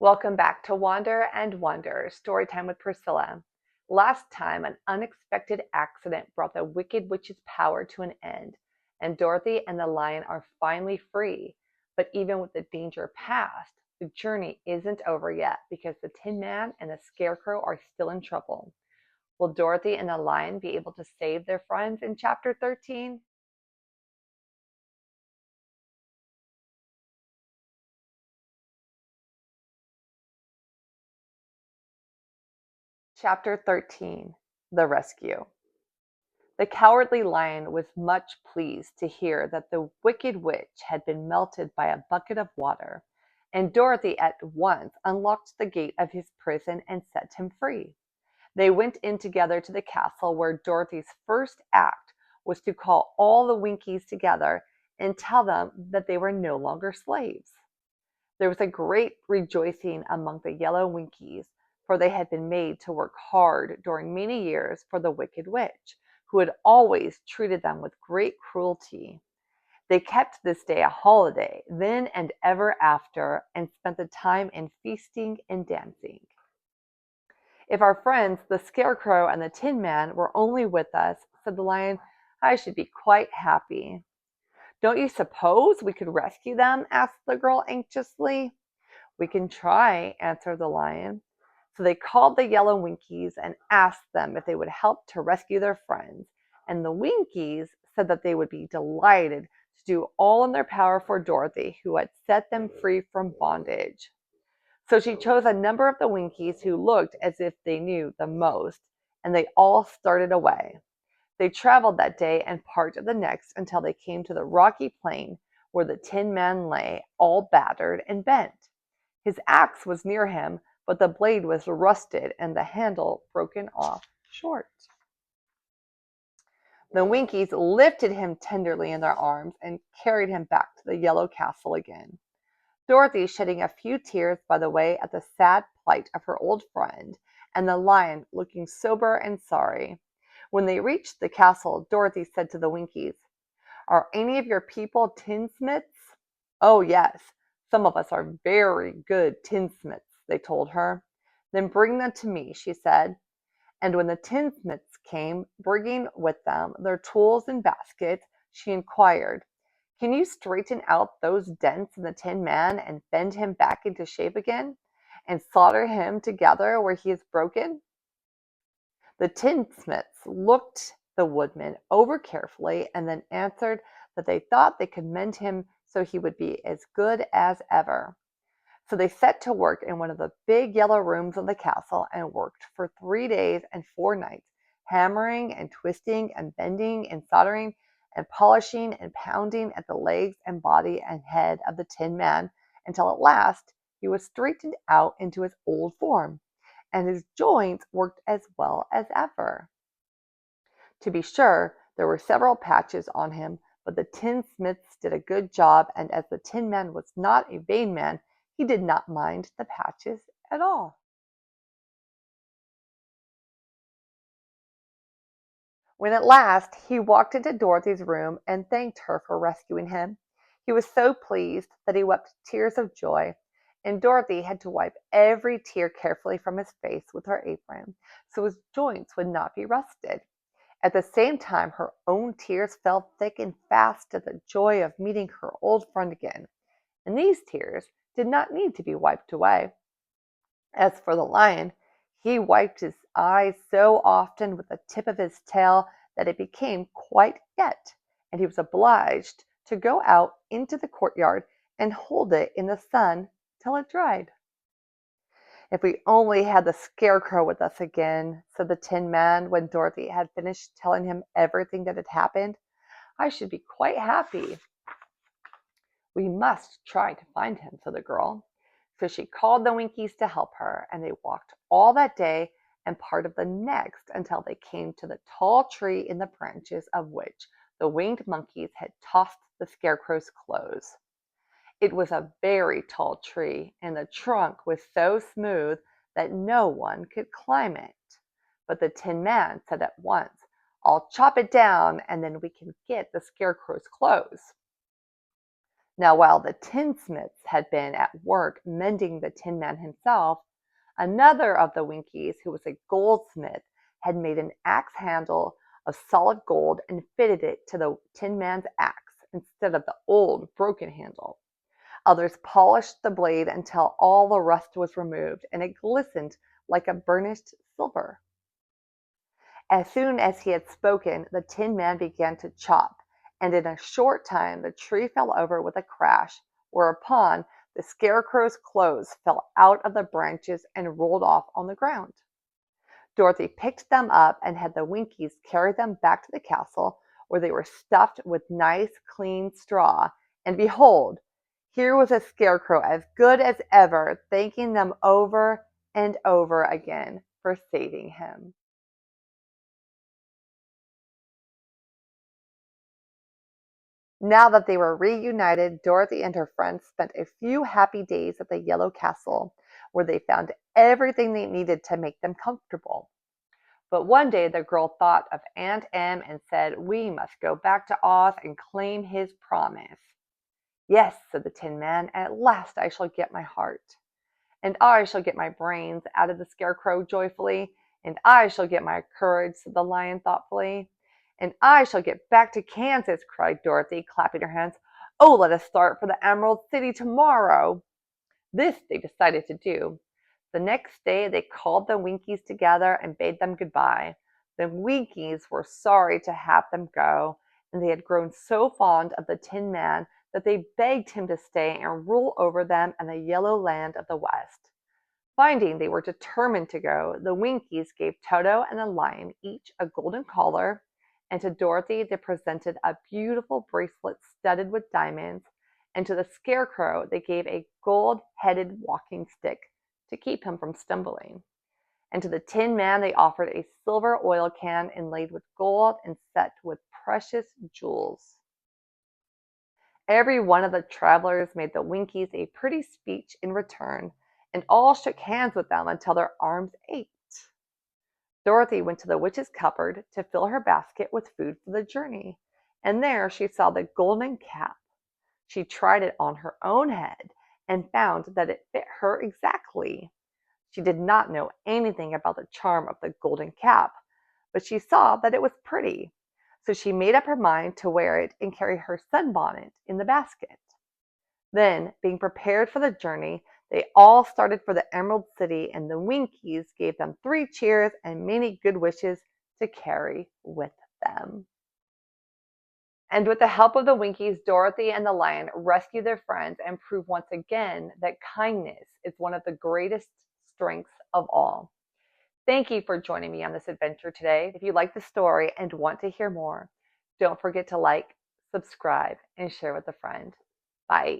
Welcome back to Wander and Wonder, Storytime with Priscilla. Last time, an unexpected accident brought the Wicked Witch's power to an end, and Dorothy and the lion are finally free. But even with the danger past, the journey isn't over yet because the Tin Man and the Scarecrow are still in trouble. Will Dorothy and the lion be able to save their friends in Chapter 13? Chapter 13: The Rescue. The Cowardly Lion was much pleased to hear that the Wicked Witch had been melted by a bucket of water, and Dorothy at once unlocked the gate of his prison and set him free. They went in together to the castle, where Dorothy's first act was to call all the Winkies together and tell them that they were no longer slaves. There was a great rejoicing among the yellow Winkies, for they had been made to work hard during many years for the Wicked Witch, who had always treated them with great cruelty. They kept this day a holiday then and ever after, and spent the time in feasting and dancing. "If our friends, the Scarecrow and the Tin Man, were only with us," said the Lion, "I should be quite happy." "Don't you suppose we could rescue them?" asked the girl anxiously. "We can try," answered the Lion. So they called the yellow Winkies and asked them if they would help to rescue their friends, and the Winkies said that they would be delighted to do all in their power for Dorothy, who had set them free from bondage. So she chose a number of the Winkies who looked as if they knew the most, and they all started away. They traveled that day and part of the next until they came to the rocky plain where the Tin Man lay, all battered and bent. His axe was near him, but the blade was rusted and the handle broken off short. The Winkies lifted him tenderly in their arms and carried him back to the yellow castle again, Dorothy shedding a few tears by the way at the sad plight of her old friend, and the Lion looking sober and sorry. When they reached the castle, Dorothy said to the Winkies, "Are any of your people tinsmiths?" "Oh, yes, some of us are very good tinsmiths," they told her. "Then bring them to me," she said. And when the tinsmiths came, bringing with them their tools and baskets, she inquired, "Can you straighten out those dents in the Tin Man and bend him back into shape again, and solder him together where he is broken?" The tinsmiths looked the woodman over carefully and then answered that they thought they could mend him so he would be as good as ever. So they set to work in one of the big yellow rooms of the castle and worked for 3 days and 4 nights, hammering and twisting and bending and soldering and polishing and pounding at the legs and body and head of the Tin Man, until at last he was straightened out into his old form, and his joints worked as well as ever. To be sure, there were several patches on him, but the tinsmiths did a good job, and as the Tin Man was not a vain man, he did not mind the patches at all. When at last he walked into Dorothy's room and thanked her for rescuing him, he was so pleased that he wept tears of joy, and Dorothy had to wipe every tear carefully from his face with her apron, so his joints would not be rusted. At the same time, her own tears fell thick and fast at the joy of meeting her old friend again, and these tears did not need to be wiped away. As for the Lion, he wiped his eyes so often with the tip of his tail that it became quite wet, and he was obliged to go out into the courtyard and hold it in the sun till it dried. "If we only had the Scarecrow with us again," said the Tin Man when Dorothy had finished telling him everything that had happened, "I should be quite happy." "We must try to find him," said the girl. So she called the Winkies to help her, and they walked all that day and part of the next until they came to the tall tree in the branches of which the winged monkeys had tossed the Scarecrow's clothes. It was a very tall tree, and the trunk was so smooth that no one could climb it. But the Tin Man said at once, "I'll chop it down, and then we can get the Scarecrow's clothes." Now, while the tinsmiths had been at work mending the Tin Man himself, another of the Winkies, who was a goldsmith, had made an axe handle of solid gold and fitted it to the Tin Man's axe instead of the old broken handle. Others polished the blade until all the rust was removed and it glistened like a burnished silver. As soon as he had spoken, the Tin Man began to chop, and in a short time the tree fell over with a crash, whereupon the Scarecrow's clothes fell out of the branches and rolled off on the ground. Dorothy picked them up and had the Winkies carry them back to the castle, where they were stuffed with nice, clean straw, and behold, here was a Scarecrow as good as ever, thanking them over and over again for saving him. Now that they were reunited, Dorothy and her friends spent a few happy days at the Yellow Castle, where they found everything they needed to make them comfortable. But one day the girl thought of Aunt Em and said, "We must go back to Oz and claim his promise." "Yes," said the Tin Man, "at last I shall get my heart." "And I shall get my brains," added the Scarecrow joyfully. "And I shall get my courage," said the Lion thoughtfully. "And I shall get back to Kansas," cried Dorothy, clapping her hands. "Oh, let us start for the Emerald City tomorrow." This they decided to do. The next day they called the Winkies together and bade them goodbye. The Winkies were sorry to have them go, and they had grown so fond of the Tin Man that they begged him to stay and rule over them in the Yellow Land of the West. Finding they were determined to go, the Winkies gave Toto and the Lion each a golden collar, and to Dorothy they presented a beautiful bracelet studded with diamonds, and to the Scarecrow they gave a gold-headed walking stick to keep him from stumbling. And to the Tin Man they offered a silver oil can inlaid with gold and set with precious jewels. Every one of the travelers made the Winkies a pretty speech in return, and all shook hands with them until their arms ached. Dorothy went to the witch's cupboard to fill her basket with food for the journey, and there she saw the golden cap. She tried it on her own head and found that it fit her exactly. She did not know anything about the charm of the golden cap, but she saw that it was pretty, so she made up her mind to wear it and carry her sunbonnet in the basket. Then, being prepared for the journey, they all started for the Emerald City, and the Winkies gave them 3 cheers and many good wishes to carry with them. And with the help of the Winkies, Dorothy and the Lion rescue their friends and prove once again that kindness is one of the greatest strengths of all. Thank you for joining me on this adventure today. If you like the story and want to hear more, don't forget to like, subscribe, and share with a friend. Bye.